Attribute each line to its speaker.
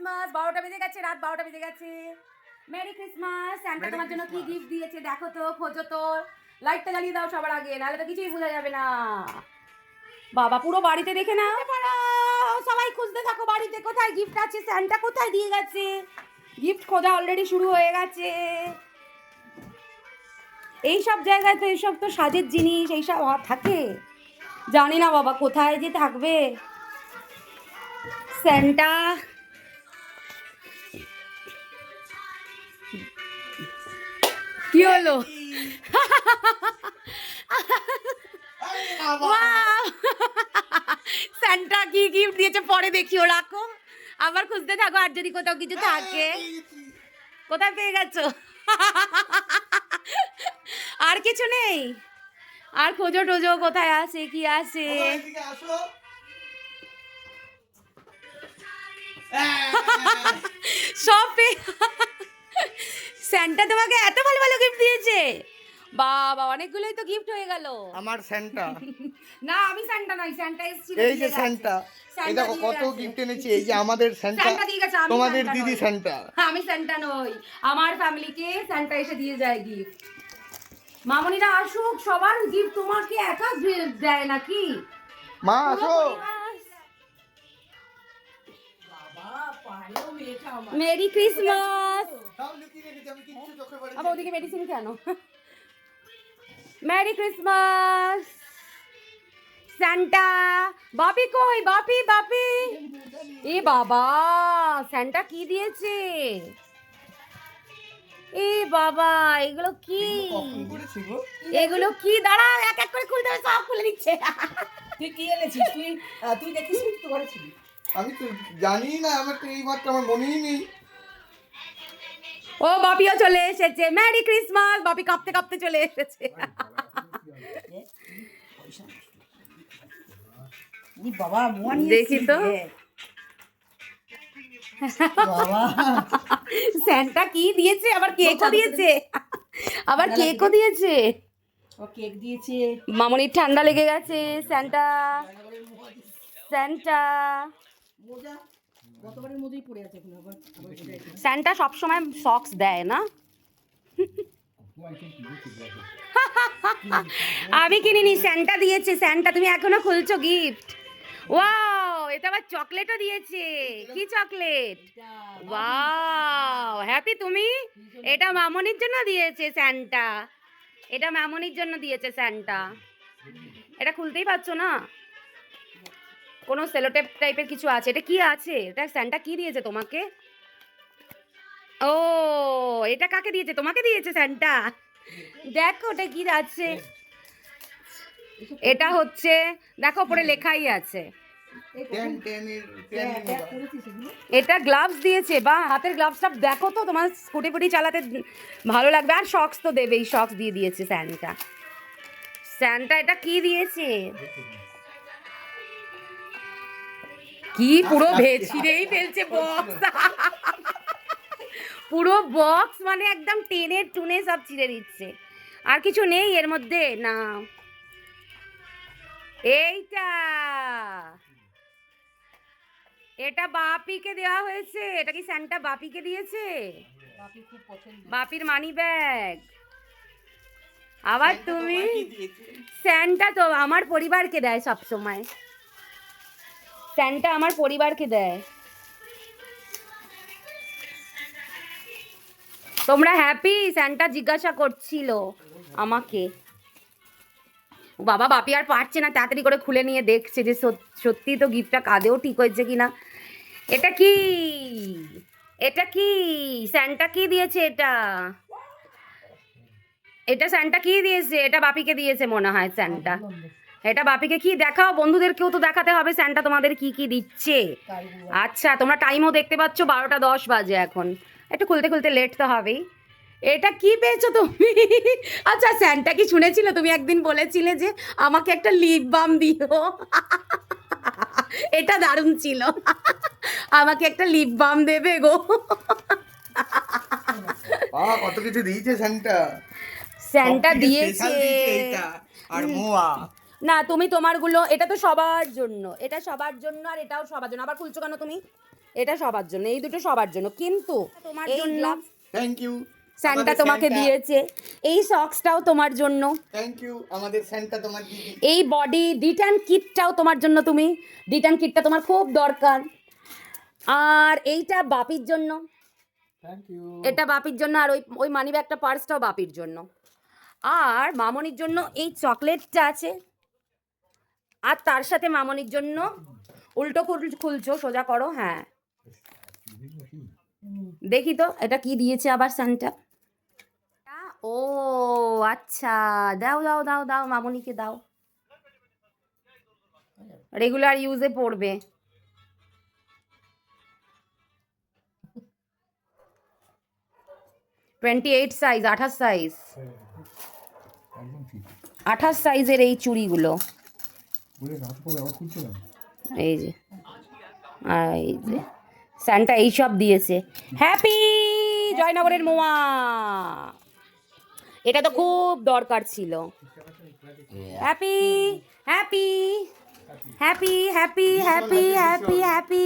Speaker 1: Christmas. 12টা বেজে গেছে, রাত 12টা বেজে গেছে। Merry Christmas. স্যান্টা তোমার জন্য কি গিফট দিয়েছে দেখো তো, খোঁজো তো। লাইটটা জ্বালিয়ে দাও সবার আগে, নাহলে তো কিছুই বোঝা যাবে না। বাবা পুরো বাড়িতে দেখে নাও, সবাই খুঁজতে থাকো বাড়িতে কোথায় গিফট আছে, স্যান্টা কোথায় দিয়ে গেছে। গিফট খোঁজা অলরেডি শুরু হয়ে গেছে। এইসব জায়গায় তো এইসব তো সাজের জিনিস এইসব থাকে, জানি না বাবা কোথায় যে থাকবে স্যান্টা। কি হলো? স্যান্টা কি গিফট দিয়েছে পরে দেখিও, রাখো আবার খুঁজতে থাকো, আর যদি কোথাও কিছু থাকে। কোথায় পেয়ে গেছো? আর কিছু নেই? আর খোঁজো টোজো কোথায় আছে কি আছে। সব স্যান্টা তোমাকে এত ভালো ভালো গিফট দিয়েছে? বাবা অনেকগুলোই তো গিফট হয়ে গেল।
Speaker 2: আমার স্যান্টা
Speaker 1: না আমি স্যান্টা নই, স্যান্টা এসেছিল।
Speaker 2: এই যে স্যান্টা, এই দেখো কত গিফট এনেছি। এই যে আমাদের স্যান্টা, তোমাদের দিদি স্যান্টা।
Speaker 1: আমি স্যান্টা নই, আমার ফ্যামিলিকে স্যান্টা এসে দিয়ে যায় গিফট। মামনিরা আসুক, সবার গিফট তোমাকে একা দেয় নাকি?
Speaker 2: মা আসো।
Speaker 1: Merry Christmas. আবার ওদিকে মেডিসিন কেন? Merry Christmas Santa. বাপি কই? বাপি বাপি, এ বাবা স্যান্টা কি দিয়েছে? এ বাবা এগুলো কি? এগুলো কি? দাঁড়া এক এক করে খুলতে হবে, সব খুলে দিচ্ছে।
Speaker 3: তুই কি এনেছিস? তুই দেখিস তো ঘরে ছিলি?
Speaker 2: আমি তো জানি না, আমার তো এই মাত্র আমার মনেই নেই।
Speaker 1: ও বাপিও চলে এসেছে। Merry Christmas. বাপি কাঁপতে কাঁপতে চলে এসেছে।
Speaker 3: বাবা
Speaker 1: দেখি তো স্যান্টা কি দিয়েছে, আবার কেকও দিয়েছে, আবার কেকও দিয়েছে।
Speaker 3: ও কেক দিয়েছে।
Speaker 1: মামনির ঠান্ডা লেগে গেছে। স্যান্টা স্যান্টা
Speaker 3: মোজা গতবারের মধ্যেই পড়ে আছে এখন আবার।
Speaker 1: স্যান্টা সবসময় সক্স দেয় না? আমি কিনিনি, স্যান্টা দিয়েছে। স্যান্টা তুমি এখনো খুলছো গিফট? ওয়াও, এটা আবার চকলেটও দিয়েছে। কি চকলেট? ওয়াও, হ্যাপি তুমি? এটা মামনির জন্য দিয়েছে স্যান্টা, এটা মামনির জন্য দিয়েছে স্যান্টা। এটা খুলতেই পারছো না, কোনো সেলোটেপ টাইপের কিছু আছে। এটা কি আছে? এটা স্যান্টা কি দিয়েছে তোমাকে? ও এটা কাকে দিয়েছে? তোমাকে দিয়েছে স্যান্টা। দেখো ওটা কি আছে। এটা হচ্ছে, দেখো উপরে লেখাই আছে। এটা গ্লাভস দিয়েছে। বা হাতের গ্লাভসটা দেখো তো, তোমার স্কুটি ফুটি চালাতে ভালো লাগবে। আর শক্স তো দেবেই, শক্স দিয়ে দিয়েছে স্যান্টা। স্যান্টা এটা কি দিয়েছে? কি পুরো ছিঁড়েই ফেলছে বক্স। পুরো বক্স মানে একদম টেনে টুনে সব ছিঁড়ে দিচ্ছে। আর কিছু নেই এর মধ্যে? না এইটা, এটা বাপিকে দেওয়া হয়েছে। এটা কি স্যান্টা বাপিকে দিয়েছে? বাপির মানি ব্যাগ। আবার তুমি? স্যান্টা তো আমার পরিবারকে দেয় সব সময়। স্যান্টা আমার পরিবারকে দেয়। তোমরা হ্যাপি? স্যান্টা জিজ্ঞাসা করছিল আমাকে। বাবা বাপি আর পারছে না, তাড়াতাড়ি করে খুলে নিয়ে দেখছে যে সত্যি তো গিফটটা কাঁদেও ঠিক হয়েছে কিনা। এটা কি? এটা কি? স্যান্টা কি দিয়েছে এটা? এটা স্যান্টা কি দিয়েছে? এটা বাপিকে দিয়েছে মনে হয় স্যান্টা। এটা বাপিকে কি দেখাও, বন্ধুদেরকেও তো দেখাতে হবে স্যান্টা তোমাদের কি কি দিচ্ছে। আচ্ছা তোমরা টাইমও দেখতে পাচ্ছ, 12টা 10 বাজে এখন। একটু খুলতে খুলতে লেট তো হবেই। এটা কি পেয়েছো তুমি? আচ্ছা স্যান্টা কি শুনেছিল? তুমি একদিন বলেছিলে যে আমাকে একটা লিপ বাম দিও। এটা দারুণ ছিল। আমাকে একটা লিপ বাম দেবে গো।
Speaker 2: কত কিছু দিয়েছে স্যান্টা।
Speaker 1: স্যান্টা দিয়েছে।
Speaker 2: আর মোয়া
Speaker 1: না তুমি তোমারগুলো, এটা তো সবার জন্য, এটা সবার জন্য আর এটাও সবার জন্য। আবার খুলছো কেন তুমি? এটা সবার জন্য, এই দুটো সবার জন্য, কিন্তু তোমার জন্য
Speaker 2: থ্যাংক ইউ
Speaker 1: স্যান্টা তোমাকে দিয়েছে। এই সক্সটাও তোমার জন্য।
Speaker 2: থ্যাংক ইউ আমাদের সেন্টা তোমার দিদি।
Speaker 1: এই বডি ডিটান কিটটাও তোমার জন্য, তুমি ডিটান কিটটা তোমার খুব দরকার। আর এইটা বাপির জন্য,
Speaker 2: থ্যাংক ইউ।
Speaker 1: এটা বাপির জন্য। আর ওই ওই মানি ব্যাগটা পার্সটাও বাপির জন্য। আর মামনির জন্য এই চকলেটটা আছে। আর তার সাথে মামনির জন্য উল্টো খুলছো, সোজা করো, হ্যাঁ দেখি তো এটা কি দিয়েছে আবার স্যান্টা। ও আচ্ছা, দাও দাও দাও দাও, মামনিকে দাও, রেগুলার ইউজে পড়বে। টোয়েন্টি-8 সাইজ, 28 সাইজ, 28 সাইজের এই চুড়িগুলো। এই যে, আর এই যে স্যান্টা এইসব দিয়েছে। হ্যাপি জয়নগরের মোয়া, এটা তো খুব দরকার ছিল। Happy happy happy happy happy happy happy